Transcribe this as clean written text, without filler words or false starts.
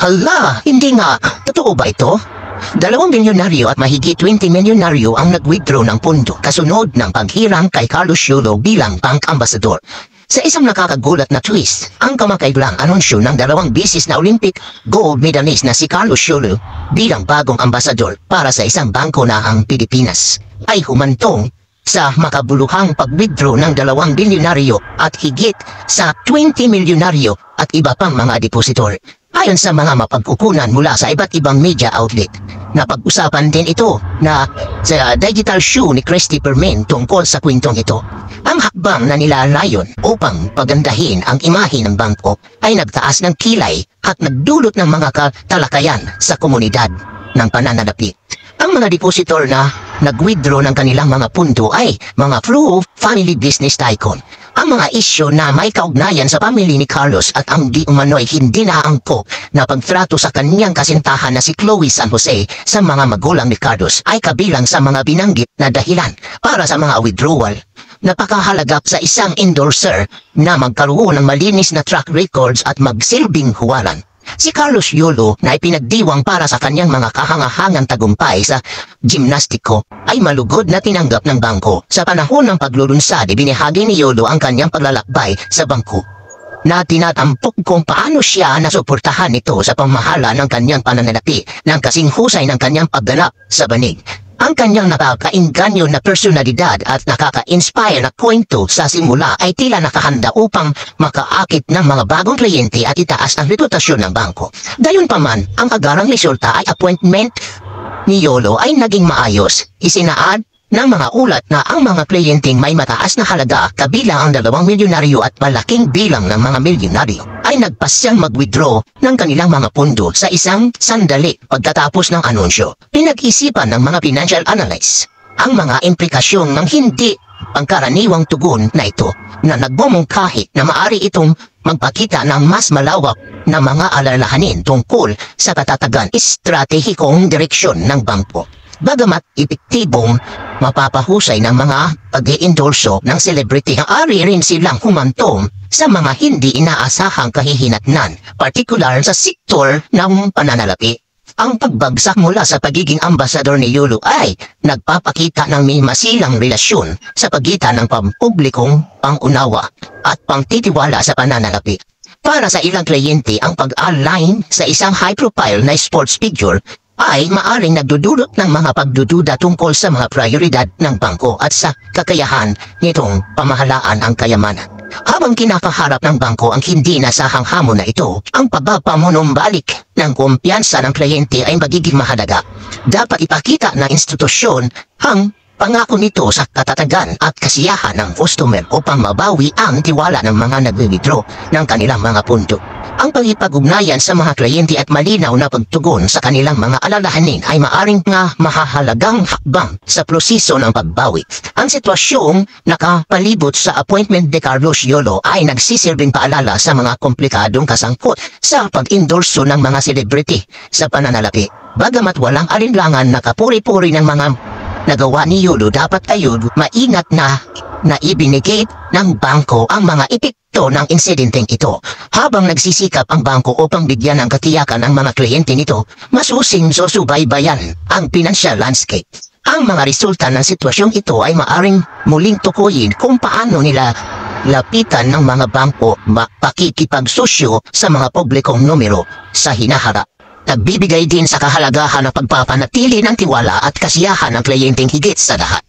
Hala, hindi nga. Totoo ba ito? 2 milyonaryo at mahigit 20 milyonaryo ang nag-withdraw ng pondo kasunod ng paghirang kay Carlos Yulo bilang bank ambassador. Sa isang nakakagulat na twist, ang kamakailang anunsyo ng 2 beses na Olympic gold medalist na si Carlos Yulo bilang bagong ambasador para sa isang bangko na ang Pilipinas ay humantong sa makabuluhang pag-withdraw ng 2 bilyonaryo at higit sa 20 milyonaryo at iba pang mga depositor. Ayon sa mga mapagkukunan mula sa iba't ibang media outlet, napag-usapan din ito na sa digital show ni Christopher Min tungkol sa kwentong ito. Ang hakbang na nilalayon upang pagandahin ang imahe ng bangko ay nagtaas ng kilay at nagdulot ng mga katalakayan sa komunidad ng pananalapi. Ang mga depositor na nag-withdraw ng kanilang mga pundo ay mga true family business tycoon. Ang mga isyo na may kaugnayan sa pamilya ni Carlos at ang di umano'y hindi naangkop na pagtrato sa kaniyang kasintahan na si Chloe San Jose sa mga magulang ni Carlos ay kabilang sa mga binanggit na dahilan para sa mga withdrawal. Napakahalaga sa isang endorser na magkaroon ng malinis na track records at magsilbing huwaran. Si Carlos Yulo na ipinagdiwang para sa kanyang mga kahangahangang tagumpay sa gimnastiko ay malugod na tinanggap ng bangko. Sa panahon ng paglulunsad, ibinahagi ni Yulo ang kanyang paglalakbay sa bangko na tinatampok kung paano siya nasuportahan nito sa pamahala ng kanyang pananalapi ng kasing husay ng kanyang pagganap sa banig. Ang kanyang nakakainganyo na personalidad at nakaka-inspire na kwento sa simula ay tila nakahanda upang makaakit ng mga bagong kliyente at itaas ang reputasyon ng bangko. Gayunpaman, ang agarang resulta ay appointment ni Yulo ay naging maayos. Isinaad ng mga ulat na ang mga kliyenteng may mataas na halaga kabilang ang 2 milyonaryo at malaking bilang ng mga milyonaryo ay nagpasyang mag-withdraw ng kanilang mga pundo sa isang sandali pagkatapos ng anunsyo. Pinag-isipan ng mga financial analysts ang mga implikasyon ng hindi pangkaraniwang tugon na ito na nagbumungkahi na maari itong magpakita ng mas malawak na mga alalahanin tungkol sa katatagan estratehikong direksyon ng bangko. Bagamat epektibong mapapahusay ng mga pag-iendorso ng celebrity, ari rin silang humantong sa mga hindi inaasahang kahihinatnan, partikular sa sektor ng pananalapi. Ang pagbagsak mula sa pagiging ambasador ni Yulo ay nagpapakita ng may masilang relasyon sa pagitan ng pampublikong pangunawa at pangtitiwala sa pananalapi. Para sa ilang kliyente, ang pag-align sa isang high-profile na sports figure ay maaring nagdudulot ng mga pagdududa tungkol sa mga prioridad ng bangko at sa kakayahan nitong pamahalaan ang kayamanan. Habang kinakaharap ng bangko ang hindi nasahang hamon na ito, ang pagpapanumbalik ng kumpiyansa ng kliyente ay magiging mahalaga. Dapat ipakita ng institusyon ang pangako nito sa katatagan at kasiyahan ng customer upang mabawi ang tiwala ng mga nag-withdraw ng kanilang mga pundo. Ang pag-ipag-ugnayan sa mga kliyente at malinaw na pagtugon sa kanilang mga alalahanin ay maaring nga mahahalagang hakbang sa proseso ng pagbawi. Ang sitwasyong nakapalibot sa appointment ni Carlos Yulo ay nagsisilbing paalala sa mga komplikadong kasangkot sa pag-endorso ng mga celebrity sa pananalapi. Bagamat walang alinlangan na kapuri-puri ng mga nagawa ni Yulo, dapat tayo maingat na ibinigay ng bangko ang mga epekto ng insidenteng ito. Habang nagsisikap ang bangko upang bigyan ng katiyakan ang mga kliyente nito, masusing susubaybayan ang financial landscape. Ang mga resulta ng sitwasyong ito ay maaring muling tukuyin kung paano nila lapitan ng mga bangko pakikipagsosyo sa mga publikong numero sa hinaharap. Nagbibigay din sa kahalagahan ng pagpapanatili ng tiwala at kasiyahan ng kliyenteng higit sa lahat.